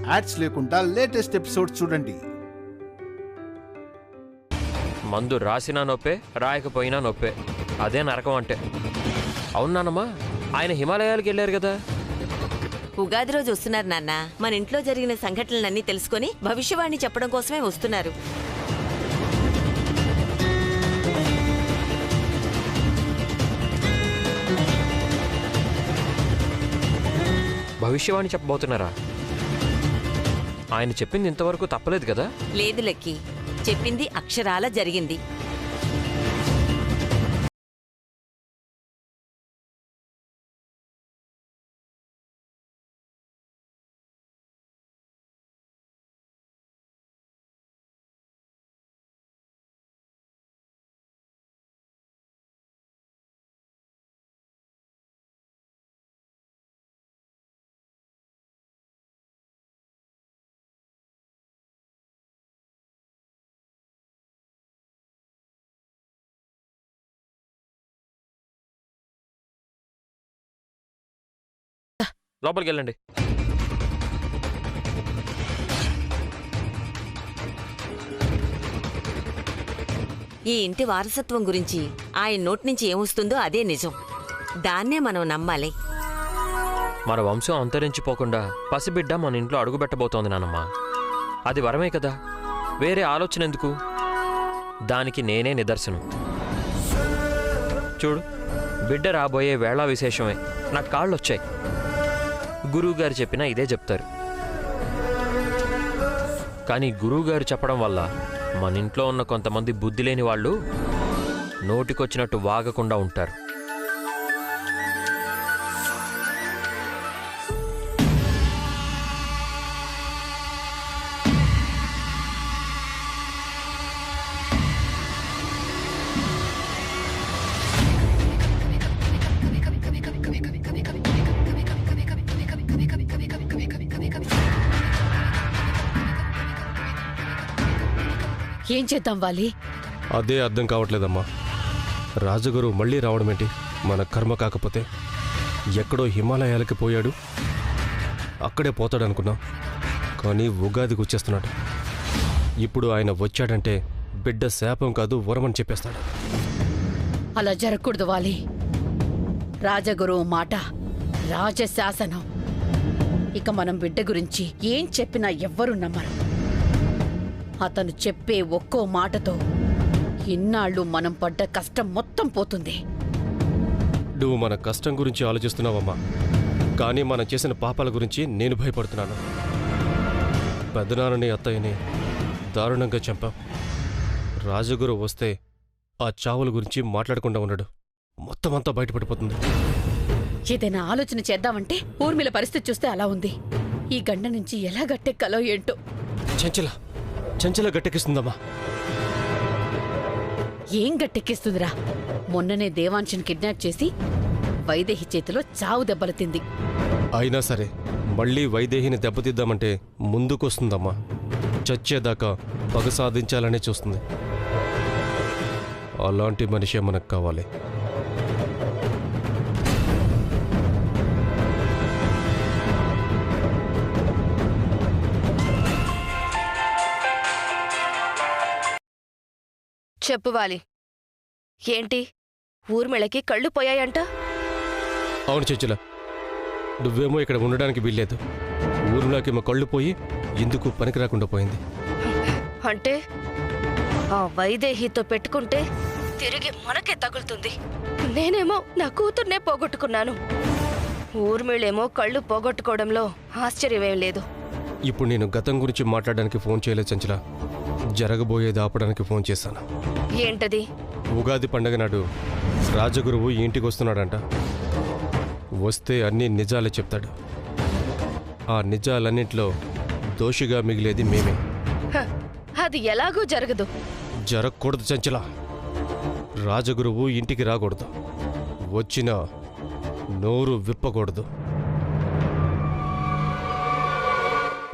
Ads లేకుండా latest episode చూడండి. మందు రాసినా నొప్పే, రాయకపోయినా నొప్పే. అదే నరకం అంటే. అవునానమ్మా, ఆయన హిమాలయాలకు వెళ్ళారు కదా. ఉగాది రోజు వస్తున్నారు నాన్న. మన ఇంట్లో జరిగిన సంఘటనలన్నీ తెలుసుకొని భవిష్యవాణి చెప్పడం కోసమే వస్తున్నారు. భవిష్యవాణి చెప్పబోతున్నారా? ఆయన చెప్పింది ఇంతవరకు తప్పలేదు కదా? లేదు లక్కీ, చెప్పింది అక్షరాల జరిగింది. లోపలికి వెళ్ళండి. ఈ ఇంటి వారసత్వం గురించి ఆయన నోటి నుంచి ఏమొస్తుందో అదే నిజం. దాన్నే మనం నమ్మాలి. మన వంశం అంతరించిపోకుండా పసిబిడ్డ మన ఇంట్లో అడుగుపెట్టబోతోంది నానమ్మా. అది వరమే కదా, వేరే ఆలోచన ఎందుకు? దానికి నేనే నిదర్శనం. చూడు, బిడ్డ రాబోయే వేళా విశేషమే. నాకు కాళ్ళొచ్చాయి. గురువుగారు చెప్పినా ఇదే చెప్తారు. కానీ గురువుగారు చెప్పడం వల్ల మన ఇంట్లో ఉన్న కొంతమంది బుద్ధి లేని వాళ్ళు నోటికొచ్చినట్టు వాగకుండా ఉంటారు. ఏం చేద్దాం వాలి? అదే అర్థం కావట్లేదమ్మా. రాజుగారు మళ్ళీ రావడం ఏంటి? మన కర్మ కాకపోతే. ఎక్కడో హిమాలయాలకి పోయాడు, అక్కడే పోతాడనుకున్నాం. కానీ ఉగాదికి వచ్చేస్తున్నాడు. ఇప్పుడు ఆయన వచ్చాడంటే బిడ్డ శాపం కాదు, వరమని చెప్పేస్తాడు. అలా జరగకూడదు వాలి. రాజగురువు మాట రాజశాసనం. ఇక మనం బిడ్డ గురించి ఏం చెప్పినా ఎవ్వరూ నమ్మరు. అతను చెప్పే ఒక్కో మాటతో ఇన్నాళ్ళు మనం పడ్డ కష్టం మొత్తం పోతుంది. నువ్వు మన కష్టం గురించి ఆలోచిస్తున్నావమ్మా, కానీ మనం చేసిన పాపాల గురించి నేను భయపడుతున్నాను. పెద్దనాన్నని అత్తయ్యని దారుణంగా చంపాం. రాజగురు వస్తే ఆ చావుల గురించి మాట్లాడకుండా ఉన్నాడు. మొత్తం అంతా బయటపడిపోతుంది. ఏదైనా ఆలోచన చేద్దామంటే ఊర్మిళ పరిస్థితి చూస్తే అలా ఉంది. ఈ గండ నుంచి ఎలా గట్టెక్కాలో ఏంటో. చంచల గట్టెక్కిస్తుందమ్మా. ఏం గట్టెక్కిస్తుందిరా? మొన్ననే దేవాంశను కిడ్నాప్ చేసి వైదేహి చేతిలో చావు దెబ్బలు తింది. అయినా సరే మళ్ళీ వైదేహిని దెబ్బతిద్దామంటే ముందుకొస్తుందమ్మా. చచ్చేదాకా పగ సాధించాలనే చూస్తుంది. అలాంటి మనిషే మనకు కావాలి. చెప్పువాలి. ఏంటి, ఊర్మిళకి కళ్ళు పోయాయంట? అవును చంచల, నువ్వేమో ఇక్కడ ఉండడానికి వీల్లేదు. ఊర్మిళకి మా కళ్ళు పోయి ఎందుకు పనికి రాకుండా పోయింది. అంటే ఆ వైదేహితో పెట్టుకుంటే తిరిగి మనకే తగులుతుంది. నేనేమో నా కూతుర్నే పోగొట్టుకున్నాను. ఊర్మిళేమో కళ్ళు పోగొట్టుకోవడంలో ఆశ్చర్యమేం లేదు. ఇప్పుడు నేను గతం గురించి మాట్లాడడానికి ఫోన్ చేయలేదు చంచల. జరగబోయేది ఆపడానికి ఫోన్ చేశాను. ఏంటది? ఉగాది పండగ నాడు రాజగురువు ఇంటికి వస్తున్నాడంట. వస్తే అన్ని నిజాలే చెప్తాడు. ఆ నిజాలన్నింటిలో దోషిగా మిగిలేది మేమే. అది ఎలాగూ జరగదు. జరగకూడదు చంచల. రాజగురువు ఇంటికి రాకూడదు. వచ్చినా నోరు విప్పకూడదు.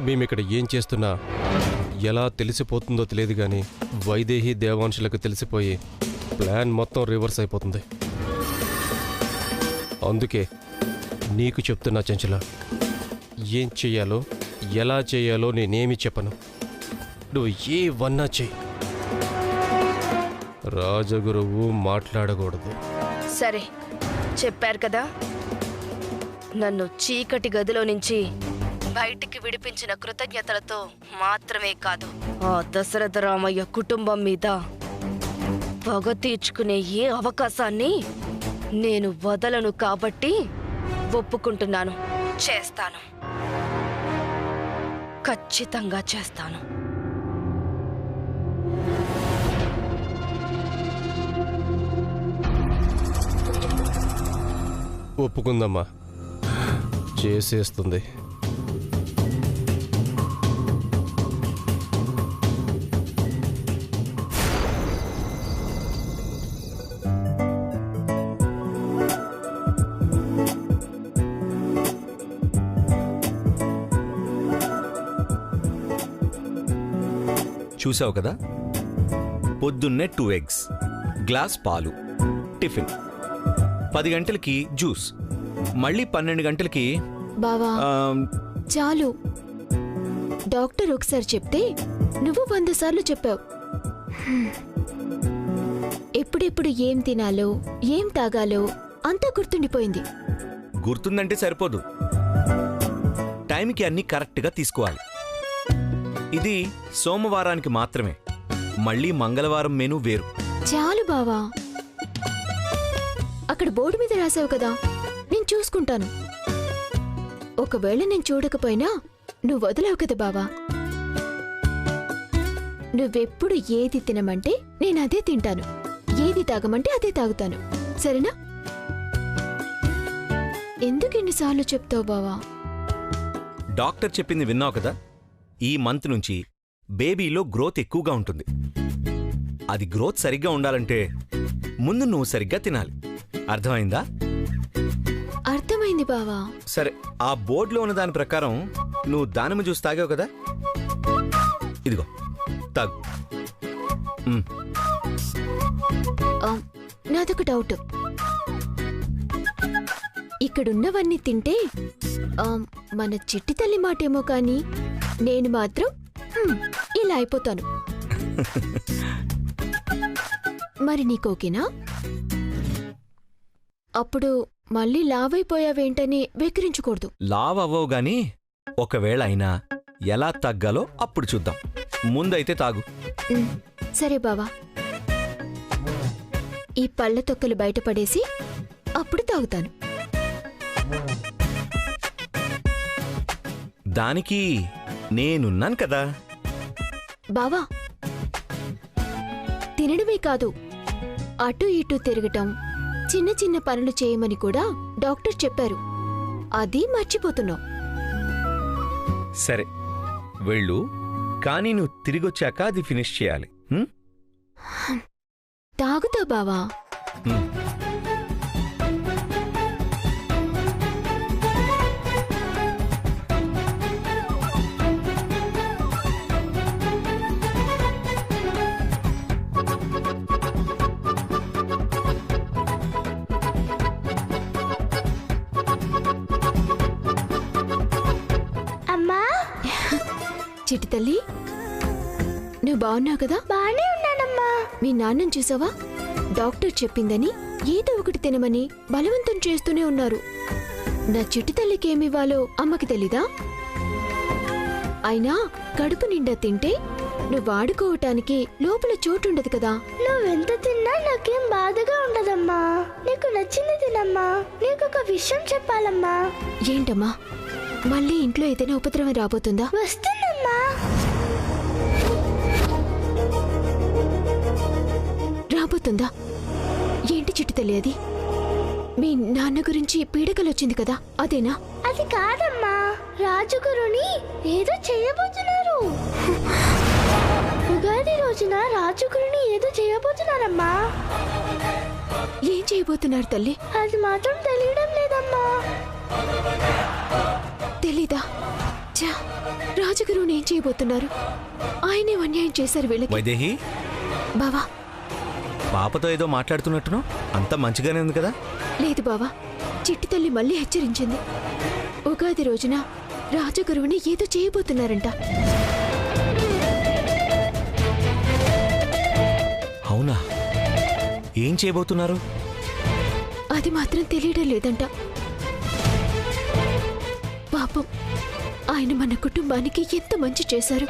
మేమిక్కడ ఏం చేస్తున్నా ఎలా తెలిసిపోతుందో తెలియదు కానీ వైదేహి దేవాంశులకు తెలిసిపోయి ప్లాన్ మొత్తం రివర్స్ అయిపోతుంది. అందుకే నీకు చెప్తున్నా చంచల, ఏం చెయ్యాలో ఎలా చేయాలో నేనేమి చెప్పను. నువ్వు ఏవన్నా చెయ్యి. రాజగురువు మాట్లాడకూడదు. సరే, చెప్పారు కదా. నన్ను చీకటి గదిలో నుంచి బయటికి విడిపించిన కృతజ్ఞతలతో మాత్రమే కాదు, ఆ దశరథ రామయ్య కుటుంబం మీద పగ తీర్చుకునే ఏ అవకాశాన్ని నేను వదలను. కాబట్టి ఒప్పుకుంటున్నాను. చేస్తాను, ఖచ్చితంగా చేస్తాను. ఒప్పుకుందమ్మా, చేసేస్తుంది. చూసావు కదా, పొద్దున్నే 2 eggs, గ్లాస్ పాలు, టిఫిన్, 10 గంటలకి జ్యూస్, మళ్ళీ 12 గంటలకి బావా చాలు. డాక్టర్ ఒకసారి చెప్తే నువ్వు 100 సార్లు చెప్పావు. ఎప్పుడెప్పుడు ఏం తినాలో ఏం తాగాలో అంతా గుర్తుండిపోయింది. గుర్తుందంటే సరిపోదు, టైంకి అన్నీ కరెక్ట్గా తీసుకోవాలి. ఇది సోమవారానికి మాత్రమే, మళ్ళీ మంగళవారం మెనూ వేరు. చాలు బావా, అక్కడ బోర్డు మీద రాసావు కదా, నేను చూసుకుంటాను. ఒకవేళ నేను చూడకపోయినా నువ్వు వదలవు కదా బావా. నువ్వెప్పుడు ఏది తినమంటే నేను అదే తింటాను, ఏది తాగమంటే అదే తాగుతాను, సరేనా? ఎందుకు ఎన్నిసార్లు చెప్తావు బావా? డాక్టర్ చెప్పింది విన్నావు కదా, ఈ మంత్ నుంచి బేబీలో గ్రోత్ ఎక్కువగా ఉంటుంది. అది గ్రోత్ సరిగ్గా ఉండాలంటే ముందు నువ్వు సరిగ్గా తినాలి. అర్థమైందా? అర్థమైంది బావా. సరే, ఆ బోర్డులో ఉన్న దాని ప్రకారం నువ్వు దానిమ్మ జ్యూస్ తాగావు కదా, ఇదిగో తాగు. నాదొక డౌట్. ఇక్కడున్నవన్నీ తింటే మన చిట్టి తల్లి మాటేమో కానీ నేను మాత్రం ఇలా అయిపోతాను. మరి నీకోకేనా? అప్పుడు మళ్ళీ లావైపోయావేంటని వెక్కిరించకూడదు. లావ్ అవ్వవు గాని ఒకవేళ అయినా ఎలా తగ్గాలో అప్పుడు చూద్దాం. ముందైతే తాగు. సరే బావా, ఈ పళ్ళ తొక్కలు బయటపడేసి అప్పుడు తాగుతాను. దానికి నేనున్నాను కదా. బావా, తినడమే కాదు, అటు ఇటు తిరగటం, చిన్న చిన్న పనులు చేయమని కూడా డాక్టర్ చెప్పారు. అది మర్చిపోతున్నావు. సరే వెళ్ళు, కానీ నువ్వు తిరిగొచ్చాక అది ఫినిష్ చేయాలి. తాగుతా బావా. చిట్టి తల్లి, నువ్వు బాగున్నావు కదా? బానే ఉన్నానమ్మా. మీ నాన్నని చూసావా? డాక్టర్ చెప్పిందని ఏదో ఒకటి తినమని బలవంతం చేస్తూనే ఉన్నారు. నా చిట్టి తల్లికి ఏమివ్వాలో అమ్మకి తెలీదా? అయినా కడుపు నిండా తింటే నువ్వు ఆడుకోవటానికి లోపల చోటుండదు కదా. నువ్వెంత తిన్నా నాకేం బాధగా ఉండదమ్మా. నీకు నచ్చింది తినమ్మా. నీకొక విషయం చెప్పాలమ్మా. ఏంటమ్మా, మళ్ళీ ఇంట్లో ఏదైనా ఉపద్రవం రాబోతుందా? వస్తుందమ్మా. రాబోతుందా? ఏంటి చిట్టి తల్లి అది? మీ నాన్న గురించి పీడకలొచ్చింది కదా, అదేనా? అది కాదమ్మా, రాజుగురుని ఏదో చేయబోతున్నారు. ఉగాది రోజున రాజుగురుని ఏదో చేయబోతున్నారమ్మా. ఏం చేయబోతున్నారు తల్లి? అది మాత్రం తెలియడం లేదమ్మా. తెలీదా? రాజుగురుని ఏం చేయబోతున్నారు? ఆయనే అన్యాయం చేశారు వీళ్ళకి. వైదేహి బావా, పాపతో ఏదో మాట్లాడుతున్నట్టును, అంత మంచిగానే ఉంది కదా? లేదు బావా, చిట్టి తల్లి మళ్ళీ హెచ్చరించింది. ఉగాది రోజున రాజగురువుని ఏదో చేయబోతున్నారంట. అవునా? ఏం చేయబోతున్నారు? అది మాత్రం తెలియడం లేదంట. పాపం ఆయన మన కుటుంబానికి ఎంత మంచి చేశారు.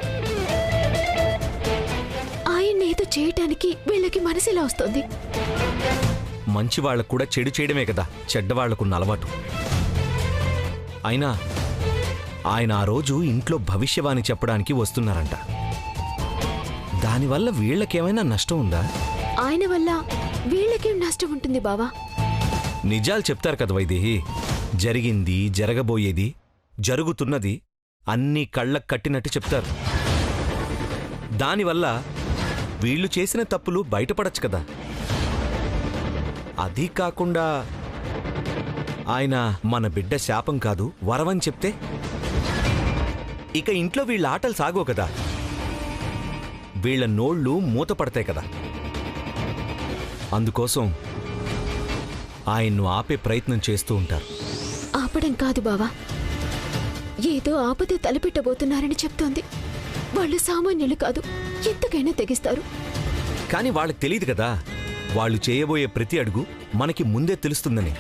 ఆయన ఏదో చేయటానికి వీళ్ళకి మనసులా వస్తుంది. మంచి వాళ్ళకు కూడా చెడు చేయడమే కదా చెడ్డవాళ్లకున్న అలవాటు. అయినా ఆయన ఆ రోజు ఇంట్లో భవిష్యవాణి చెప్పడానికి వస్తున్నారంట. దానివల్ల వీళ్ళకేమైనా నష్టం ఉందా? ఆయన వల్ల వీళ్ళకేం నష్టం ఉంటుంది బావా? నిజాలు చెప్తారు కదా వైదేహి. జరిగింది, జరగబోయేది, జరుగుతున్నది అన్నీ కళ్ళకు కట్టినట్టు చెప్తారు. దానివల్ల వీళ్ళు చేసిన తప్పులు బయటపడచ్చు కదా. అదీ కాకుండా ఆయన మన బిడ్డ శాపం కాదు వరమని చెప్తే ఇక ఇంట్లో వీళ్ళ ఆటలు సాగో కదా. వీళ్ళ నోళ్ళు మూతపడతాయి కదా. అందుకోసం ఆయన్ను ఆపే ప్రయత్నం చేస్తూ ఉంటారు. ఆపడం కాదు బావా, ఏదో ఆపద తలపెట్టబోతున్నారని చెప్తోంది. వాళ్ళు సామాన్యులు కాదు, ఎంతకైనా తెగిస్తారు. కానీ వాళ్ళకి తెలియదు కదా, వాళ్ళు చేయబోయే ప్రతి అడుగు మనకి ముందే తెలుస్తుందని.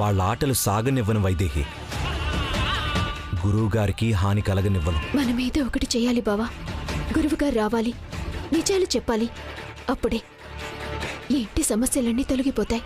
వాళ్ళ ఆటలు సాగనివ్వను వైదేహి, గురువుగారికి హాని కలగనివ్వను. మనమేదో ఒకటి చెయ్యాలి బావా. గురువుగారు రావాలి, నిజాలు చెప్పాలి. అప్పుడే ఈ ఇంటి సమస్యలన్నీ తొలగిపోతాయి.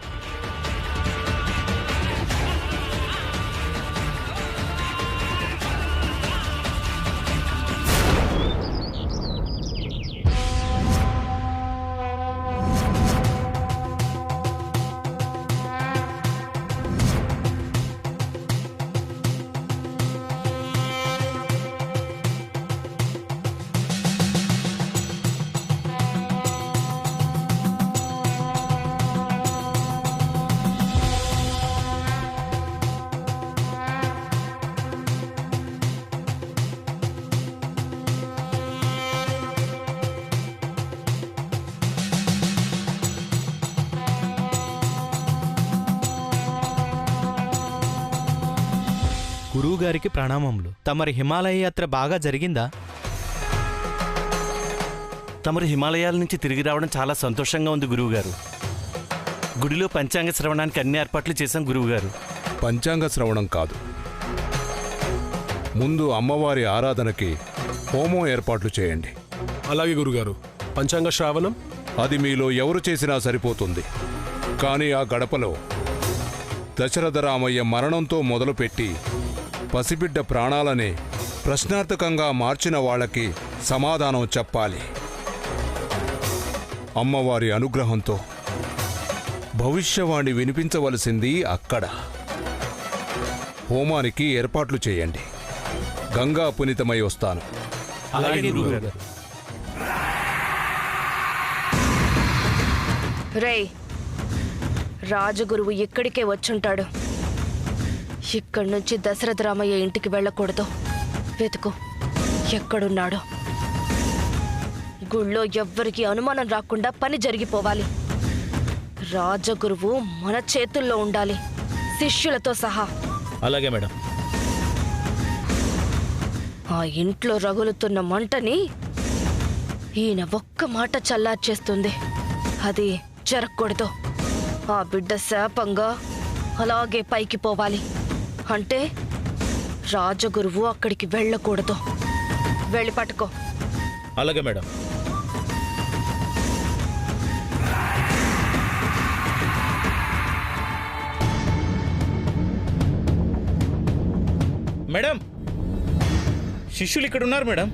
గురువుగారికి ప్రణామములు. తమరి హిమాలయ యాత్ర బాగా జరిగిందా? తమరు హిమాలయాల నుంచి తిరిగి రావడం చాలా సంతోషంగా ఉంది గురువుగారు. గుడిలో పంచాంగ శ్రవణానికి అన్ని ఏర్పాట్లు చేశాం గురువుగారు. పంచాంగ శ్రవణం కాదు, ముందు అమ్మవారి ఆరాధనకి హోమం ఏర్పాట్లు చేయండి. అలాగే గురుగారు. పంచాంగ శ్రావణం అది మీలో ఎవరు చేసినా సరిపోతుంది. కానీ ఆ గడపలో దశరథ రామయ్య మరణంతో మొదలుపెట్టి పసిబిడ్డ ప్రాణాలనే ప్రశ్నార్థకంగా మార్చిన వాళ్ళకి సమాధానం చెప్పాలి. అమ్మవారి అనుగ్రహంతో భవిష్యవాణి వినిపించవలసింది అక్కడ. హోమానికి ఏర్పాట్లు చేయండి. గంగా పునీతమై వస్తాను. రేయ్, రాజగురువు ఇక్కడికే వచ్చుంటాడు. ఇక్కడి నుంచి దశరథ రామయ్య ఇంటికి వెళ్ళకూడదు. వెతుకు, ఎక్కడున్నాడో. గుళ్ళో ఎవ్వరికి అనుమానం రాకుండా పని జరిగిపోవాలి. రాజగురువు మన చేతుల్లో ఉండాలి, శిష్యులతో సహా. అలాగే మేడం. ఆ ఇంట్లో రగులుతున్న మంటని ఈయన ఒక్క మాట చల్లార్చేస్తుంది. అది జరగకూడదు. ఆ బిడ్డ శాపంగా అలాగే పైకి పోవాలి. అంటే రాజగురువు అక్కడికి వెళ్ళకూడదు. వెళ్ళి పట్టుకో. అలాగే మేడం. మేడం, శిష్యులు ఇక్కడ ఉన్నారు మేడం.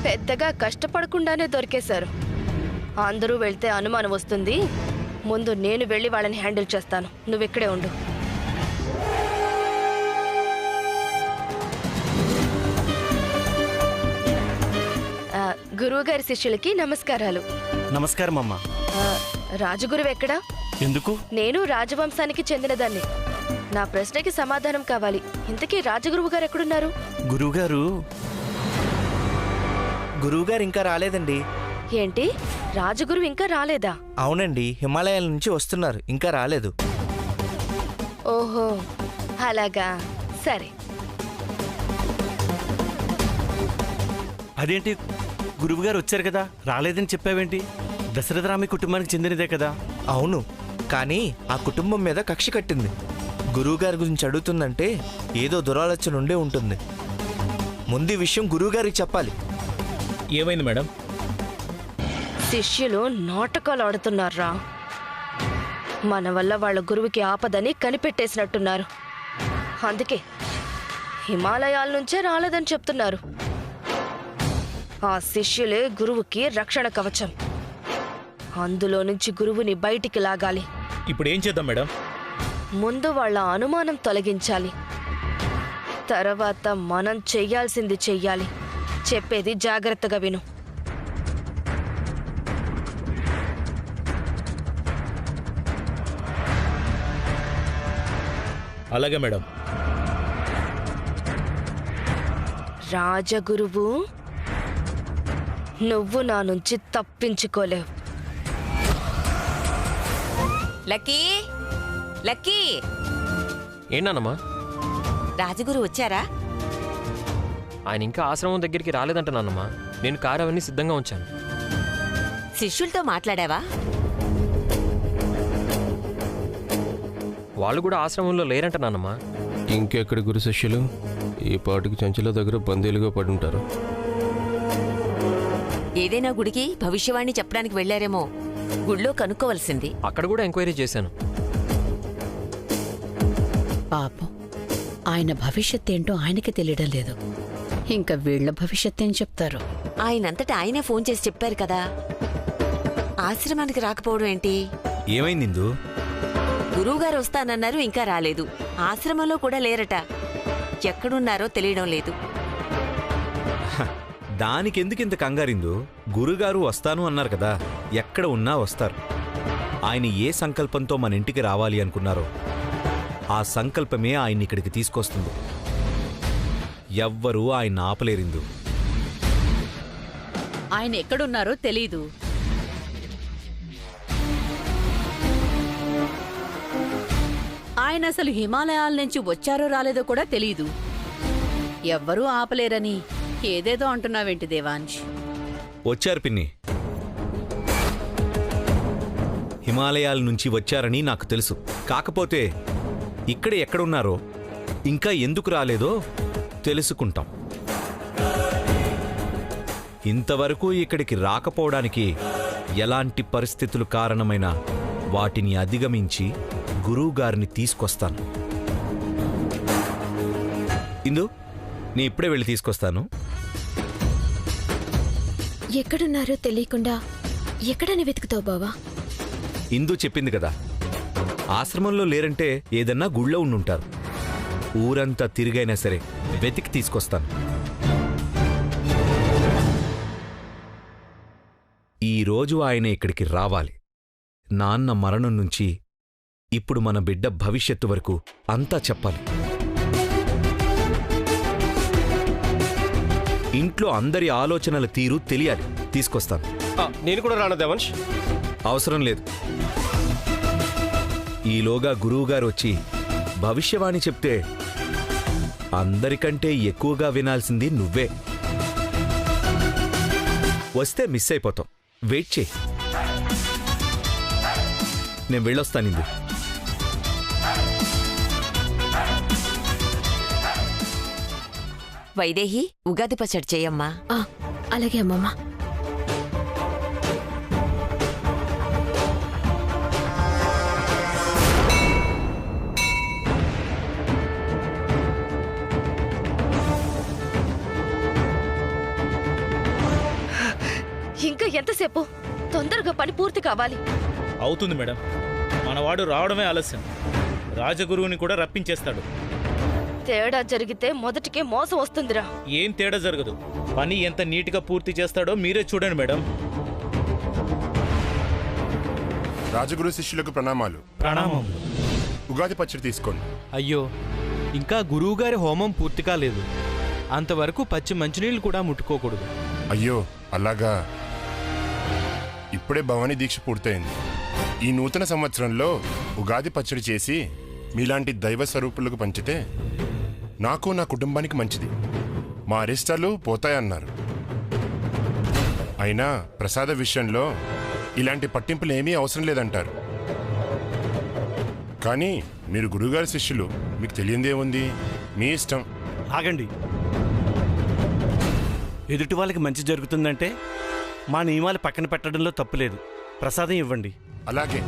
పెద్దగా కష్టపడకుండానే దొరికేశారు. అందరూ వెళ్తే అనుమానం వస్తుంది. ముందు నేను వెళ్ళి వాళ్ళని హ్యాండిల్ చేస్తాను. నువ్విక్కడే ఉండు. గురువుగారి శిష్యులకి నమస్కారాలు. నమస్కారం అమ్మా. రాజగురువు ఎక్కడా? ఎందుకు? నేను రాజవంశానికి చెందినదాన్ని. నా ప్రశ్నకి సమాధానం కావాలి. ఇంతకీ రాజగురువు గారు ఎక్కడున్నారు? గురువుగారు గురువుగారు ఇంకా రాలేదండి. ఏంటి, రాజగురువు ఇంకా రాలేదా? అవునండి, హిమాలయాల నుంచి వస్తున్నారు, ఇంకా రాలేదు. ఓహో, అలాగా, సరే. అదేంటి, గురువుగారు వచ్చారు కదా, రాలేదని చెప్పావేంటి? దశరథరామి కుటుంబానికి చెందినదే కదా. అవును, కానీ ఆ కుటుంబం మీద కక్ష కట్టింది. గురువుగారి గురించి అడుగుతుందంటే ఏదో దురాలోచన ఉండే ఉంటుంది. ముందు ఈ విషయం గురువుగారికి చెప్పాలి. ఏమైంది మేడం? శిష్యులు నాటకాలు ఆడుతున్నారా? మన వల్ల వాళ్ళ గురువుకి ఆపదని కనిపెట్టేసినట్టున్నారు. అందుకే హిమాలయాల నుంచే రాలేదని చెప్తున్నారు. ఆ శిష్యులే గురువుకి రక్షణ కవచం. అందులో నుంచి గురువుని బయటికి లాగాలి. ఇప్పుడు ఏం చేద్దాం మేడం? ముందు వాళ్ళ అనుమానం తొలగించాలి. తర్వాత మనం చెయ్యాల్సింది చెయ్యాలి. చెప్పేది జాగ్రత్తగా విను. అలాగే మేడం. రాజగురువు, నువ్వు నా నుంచి తప్పించుకోలేవు. లక్కీ, లక్కీ, ఏంటన్నమ్మా? రాజగురు వచ్చారా? ఆయన ఇంకా ఆశ్రమం దగ్గరికి రాలేదంట నాన్నమ్మా. నేను కారు అవన్నీ సిద్ధంగా ఉంచాను. శిష్యులతో మాట్లాడావా? వాళ్ళు కూడా ఆశ్రమంలో లేరంట నాన్నమ్మా. ఇంకెక్కడి గురు శిష్యులు ఈ పాటికి చంచల దగ్గర బందీలుగా పడి ఉంటారు. ఏదైనా గుడికి భవిష్యవాణి చెప్పడానికి వెళ్లారేమో. గుడిలో కనుక్కోవలసింది. అక్కడ కూడా ఎంక్వైరీ చేశాను. పాపం, ఆయన భవిష్యత్ ఏంటో ఆయనకి తెలియడం లేదు. ఇంకా వీళ్ల భవిష్యత్ ఏం చెప్తారు? ఆయనంతటా ఆయనే ఫోన్ చేసి చెప్పారు కదా. ఆశ్రమానికి రాకపోవడం ఏంటి? ఏమైంది? గురువుగారు వస్తానన్నారు, ఇంకా రాలేదు. ఆశ్రమంలో కూడా లేరట. ఎక్కడున్నారో తెలియడం లేదు. దానికెందుకింత కంగారిందు? గురుగారు వస్తాను అన్నారు కదా, ఎక్కడ ఉన్నా వస్తారు. ఆయన ఏ సంకల్పంతో మన ఇంటికి రావాలి అనుకున్నారో ఆ సంకల్పమే ఆయన్ని ఇక్కడికి తీసుకొస్తుంది. ఎవ్వరూ ఆయన ఆపలేరిందు. ఆయన ఎక్కడున్నారో తెలీదు. ఆయన అసలు హిమాలయాల నుంచి వచ్చారో రాలేదో కూడా తెలీదు. ఎవ్వరూ ఆపలేరని ఏదేదో అంటున్నావేంటి దేవాంశ్? వచ్చారు పిన్ని, హిమాలయాల నుంచి వచ్చారని నాకు తెలుసు. కాకపోతే ఇక్కడ ఎక్కడున్నారో ఇంకా ఎందుకు రాలేదో తెలుసుకుంటాం. ఇంతవరకు ఇక్కడికి రాకపోవడానికి ఎలాంటి పరిస్థితులు కారణమైనా వాటిని అధిగమించి గురువుగారిని తీసుకొస్తాను. ఇందు, నీ ఇప్పుడే వెళ్ళి తీసుకొస్తాను. ఎక్కడున్నారో తెలియకుండా ఎక్కడని వెతుకుతావు బావా? ఇందు చెప్పింది కదా, ఆశ్రమంలో లేరంటే ఏదన్నా గుళ్ళో ఉండుంటారు. ఊరంతా తిరిగైనా సరే వెతికి తీసుకొస్తాను. ఈరోజు ఆయన ఇక్కడికి రావాలి. నాన్న మరణం నుంచి ఇప్పుడు మన బిడ్డ భవిష్యత్తు వరకు అంతా చెప్పాలి. ఇంట్లో అందరి ఆలోచనల తీరు తెలియాలి. తీసుకొస్తాను. నేను కూడా రానా దేవాంశ్? అవసరం లేదు. ఈలోగా గురువుగారు వచ్చి భవిష్యవాణి చెప్తే అందరికంటే ఎక్కువగా వినాల్సింది నువ్వే. వస్తే మిస్ అయిపోతాం. వెయిట్ చేయి. నేను వెళ్ళొస్తానింది. వైదేహి, ఉగాది పచ్చడి చేయమ్మా. అలాగే అమ్మమ్మ. ఇంకా ఎంతసేపు? తొందరగా పని పూర్తి కావాలి. అవుతుంది మేడం. మనవాడు రావడమే ఆలస్యం. రాజగురువుని కూడా రప్పించేస్తాడు. తేడా జరిగితే మొదటికే మోసం వస్తుందిరా. ఏం తేడా జరగదు. పని ఎంత నీట్గా పూర్తి చేస్తాడో మీరే చూడండి మేడం. రాజగురు శిష్యులకు ప్రణామాలు. ప్రణామములు. ఉగాది పచ్చడి తీసుకోండి. అయ్యో, ఇంకా గురువుగారి హోమం పూర్తి కాలేదు. అంతవరకు పచ్చి మంచినీళ్ళు కూడా ముట్టుకోకూడదు. అయ్యో అలాగా. ఇప్పుడే భవానీ దీక్ష పూర్తయింది. ఈ నూతన సంవత్సరంలో ఉగాది పచ్చడి చేసి మీలాంటి దైవ స్వరూపులకు పంచితే నాకు నా కుటుంబానికి మంచిది. మా అరిష్టాలు పోతాయన్నారు. అయినా ప్రసాద విషయంలో ఇలాంటి పట్టింపులు ఏమీ అవసరం లేదంటారు. కానీ మీరు గురువుగారి శిష్యులు, మీకు తెలియందేముంది, మీ ఇష్టం. ఆగండి. ఎదుటి వాళ్ళకి మంచి జరుగుతుందంటే మా నియమాలు పక్కన పెట్టడంలో తప్పులేదు. ప్రసాదం ఇవ్వండి. అలాగే.